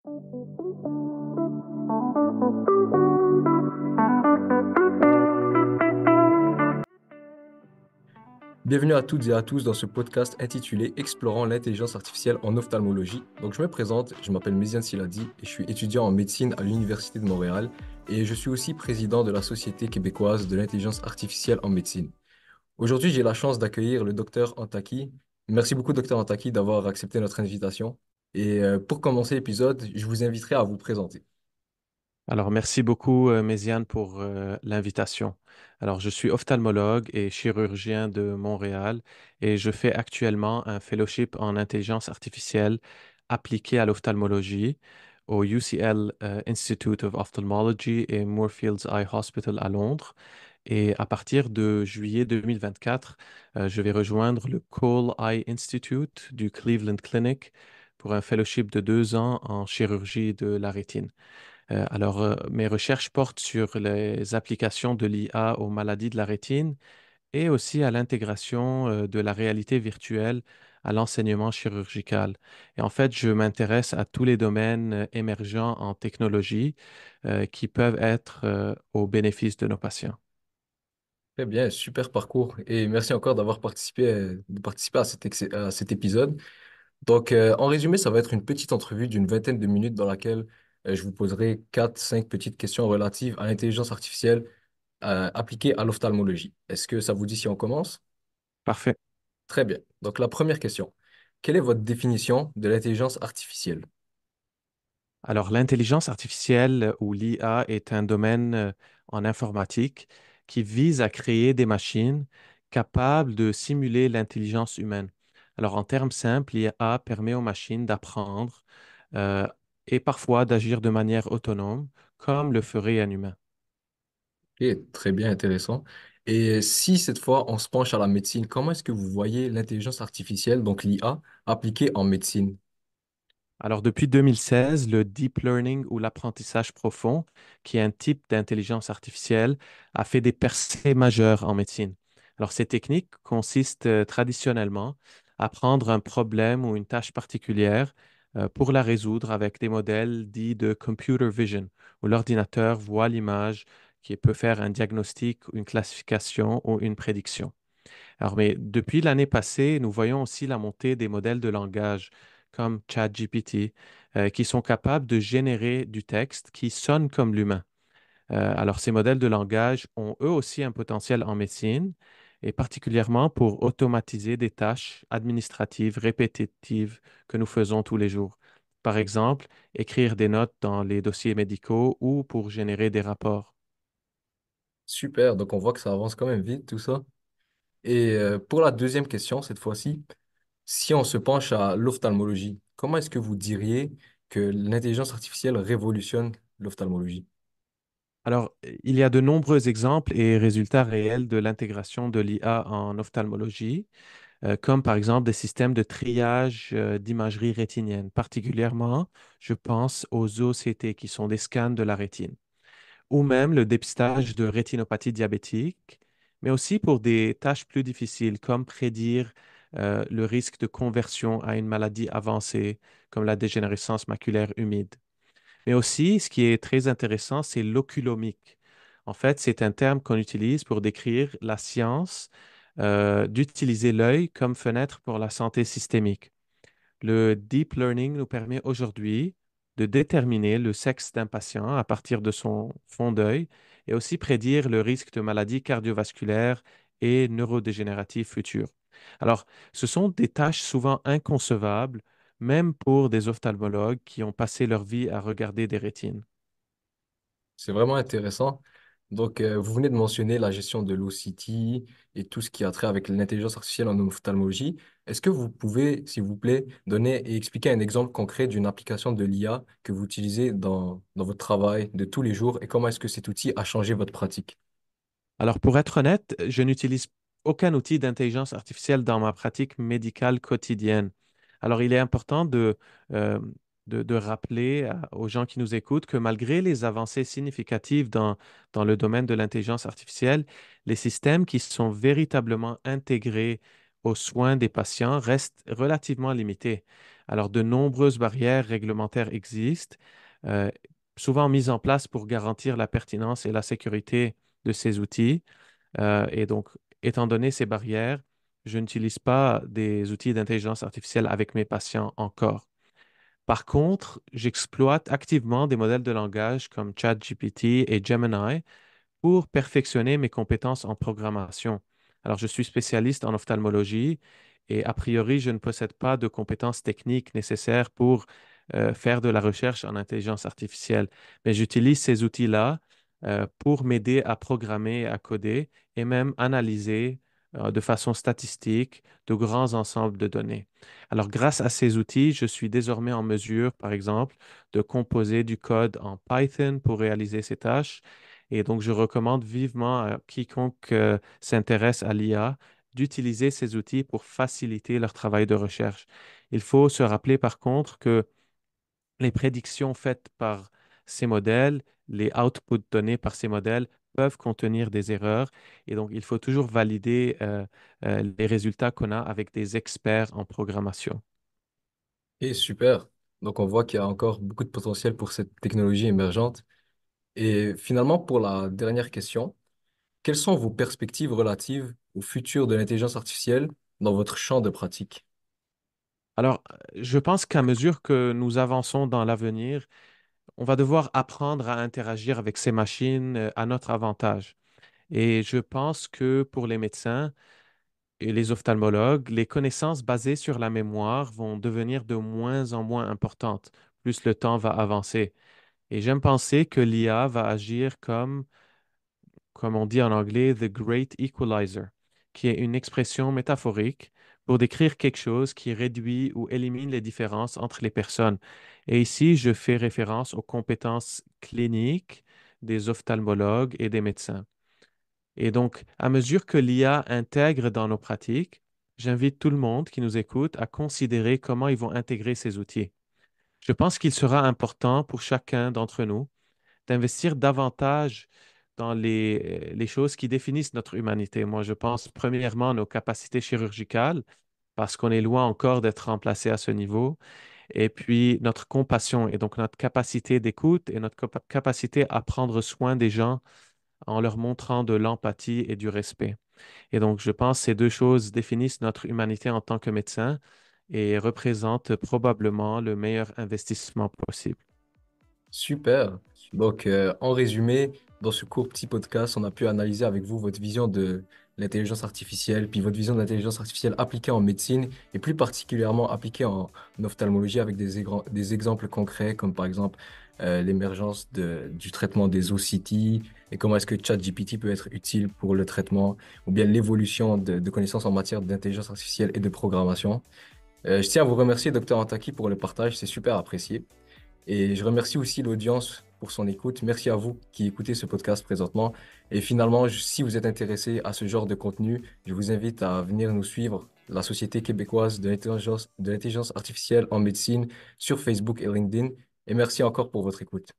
Bienvenue à toutes et à tous dans ce podcast intitulé Explorant l'intelligence artificielle en ophtalmologie. Donc je me présente, je m'appelle Méziane Siladi et je suis étudiant en médecine à l'Université de Montréal et je suis aussi président de la Société québécoise de l'intelligence artificielle en médecine. Aujourd'hui, j'ai la chance d'accueillir le docteur Antaki. Merci beaucoup, docteur Antaki, d'avoir accepté notre invitation. Et pour commencer l'épisode, je vous inviterai à vous présenter. Alors, merci beaucoup, Méziane, pour l'invitation. Alors, je suis ophtalmologue et chirurgien de Montréal et je fais actuellement un fellowship en intelligence artificielle appliquée à l'ophtalmologie au UCL Institute of Ophthalmology et Moorfields Eye Hospital à Londres. Et à partir de juillet 2024, je vais rejoindre le Cole Eye Institute du Cleveland Clinic pour un fellowship de 2 ans en chirurgie de la rétine. Mes recherches portent sur les applications de l'IA aux maladies de la rétine et aussi à l'intégration de la réalité virtuelle à l'enseignement chirurgical. Et en fait, je m'intéresse à tous les domaines émergents en technologie qui peuvent être au bénéfice de nos patients. Très bien, super parcours et merci encore d'avoir participé, de participer à à cet épisode. Donc, en résumé, ça va être une petite entrevue d'une vingtaine de minutes dans laquelle je vous poserai quatre, cinq petites questions relatives à l'intelligence artificielle appliquée à l'ophtalmologie. Est-ce que ça vous dit si on commence? Parfait. Très bien. Donc, la première question. Quelle est votre définition de l'intelligence artificielle? Alors, l'intelligence artificielle ou l'IA est un domaine en informatique qui vise à créer des machines capables de simuler l'intelligence humaine. Alors, en termes simples, l'IA permet aux machines d'apprendre euh, et parfois d'agir de manière autonome, comme le ferait un humain. Ok, très bien, intéressant. Et si cette fois on se penche à la médecine, comment est-ce que vous voyez l'intelligence artificielle, donc l'IA, appliquée en médecine? Alors, depuis 2016, le deep learning ou l'apprentissage profond, qui est un type d'intelligence artificielle, a fait des percées majeures en médecine. Alors, ces techniques consistent traditionnellement à prendre un problème ou une tâche particulière pour la résoudre avec des modèles dits de computer vision, où l'ordinateur voit l'image qui peut faire un diagnostic, une classification ou une prédiction. Alors, mais depuis l'année passée, nous voyons aussi la montée des modèles de langage comme ChatGPT, qui sont capables de générer du texte qui sonne comme l'humain. Alors, ces modèles de langage ont eux aussi un potentiel en médecine, et particulièrement pour automatiser des tâches administratives répétitives que nous faisons tous les jours. Par exemple, écrire des notes dans les dossiers médicaux ou pour générer des rapports. Super, donc on voit que ça avance quand même vite, tout ça. Et pour la deuxième question, cette fois-ci, si on se penche à l'ophtalmologie, comment est-ce que vous diriez que l'intelligence artificielle révolutionne l'ophtalmologie? Alors, il y a de nombreux exemples et résultats réels de l'intégration de l'IA en ophtalmologie, comme par exemple des systèmes de triage d'imagerie rétinienne. Particulièrement, je pense aux OCT, qui sont des scans de la rétine, ou même le dépistage de rétinopathie diabétique, mais aussi pour des tâches plus difficiles, comme prédire le risque de conversion à une maladie avancée, comme la dégénérescence maculaire humide. Mais aussi, ce qui est très intéressant, c'est l'oculomique. En fait, c'est un terme qu'on utilise pour décrire la science d'utiliser l'œil comme fenêtre pour la santé systémique. Le deep learning nous permet aujourd'hui de déterminer le sexe d'un patient à partir de son fond d'œil et aussi prédire le risque de maladies cardiovasculaires et neurodégénératives futures. Alors, ce sont des tâches souvent inconcevables, même pour des ophtalmologues qui ont passé leur vie à regarder des rétines. C'est vraiment intéressant. Donc, vous venez de mentionner la gestion de l'OCT et tout ce qui a trait avec l'intelligence artificielle en ophtalmologie. Est-ce que vous pouvez, s'il vous plaît, donner et expliquer un exemple concret d'une application de l'IA que vous utilisez dans votre travail de tous les jours et comment est-ce que cet outil a changé votre pratique? Alors, pour être honnête, je n'utilise aucun outil d'intelligence artificielle dans ma pratique médicale quotidienne. Alors, il est important euh, de rappeler aux gens qui nous écoutent que malgré les avancées significatives dans le domaine de l'intelligence artificielle, les systèmes qui sont véritablement intégrés aux soins des patients restent relativement limités. Alors, de nombreuses barrières réglementaires existent, euh, souvent mises en place pour garantir la pertinence et la sécurité de ces outils. Et donc, étant donné ces barrières, je n'utilise pas des outils d'intelligence artificielle avec mes patients encore. Par contre, j'exploite activement des modèles de langage comme ChatGPT et Gemini pour perfectionner mes compétences en programmation. Alors, je suis spécialiste en ophtalmologie et a priori, je ne possède pas de compétences techniques nécessaires pour faire de la recherche en intelligence artificielle, mais j'utilise ces outils-là pour m'aider à programmer, à coder et même analyser de façon statistique de grands ensembles de données. Alors, grâce à ces outils, je suis désormais en mesure, par exemple, de composer du code en Python pour réaliser ces tâches et donc, je recommande vivement à quiconque s'intéresse à l'IA d'utiliser ces outils pour faciliter leur travail de recherche. Il faut se rappeler par contre que les prédictions faites par ces modèles, les outputs donnés par ces modèles peuvent contenir des erreurs et donc il faut toujours valider les résultats qu'on a avec des experts en programmation. Et super. Donc, on voit qu'il y a encore beaucoup de potentiel pour cette technologie émergente. Et finalement, pour la dernière question, quelles sont vos perspectives relatives au futur de l'intelligence artificielle dans votre champ de pratique? Alors, je pense qu'à mesure que nous avançons dans l'avenir, on va devoir apprendre à interagir avec ces machines à notre avantage. Et je pense que pour les médecins et les ophtalmologues, les connaissances basées sur la mémoire vont devenir de moins en moins importantes, plus le temps va avancer. Et j'aime penser que l'IA va agir comme on dit en anglais, the great equalizer, qui est une expression métaphorique pour décrire quelque chose qui réduit ou élimine les différences entre les personnes. Et ici, je fais référence aux compétences cliniques des ophtalmologues et des médecins. Et donc, à mesure que l'IA intègre dans nos pratiques, j'invite tout le monde qui nous écoute à considérer comment ils vont intégrer ces outils. Je pense qu'il sera important pour chacun d'entre nous d'investir davantage dans les choses qui définissent notre humanité. Moi, je pense premièrement à nos capacités chirurgicales, parce qu'on est loin encore d'être remplacé à ce niveau, et puis notre compassion, et donc notre capacité d'écoute et notre capacité à prendre soin des gens en leur montrant de l'empathie et du respect. Et donc, je pense que ces deux choses définissent notre humanité en tant que médecin et représentent probablement le meilleur investissement possible. Super. Donc, en résumé, dans ce court petit podcast, on a pu analyser avec vous votre vision de l'intelligence artificielle, puis votre vision de l'intelligence artificielle appliquée en médecine et plus particulièrement appliquée en ophtalmologie avec des exemples concrets, comme par exemple l'émergence du traitement des OCT et comment est-ce que ChatGPT peut être utile pour le traitement, ou bien l'évolution de connaissances en matière d'intelligence artificielle et de programmation. Je tiens à vous remercier, Dr. Antaki, pour le partage, c'est super apprécié. Et je remercie aussi l'audience pour son écoute. Merci à vous qui écoutez ce podcast présentement. Et finalement, si vous êtes intéressé à ce genre de contenu, je vous invite à venir nous suivre, la Société québécoise de l'intelligence artificielle en médecine sur Facebook et LinkedIn. Et merci encore pour votre écoute.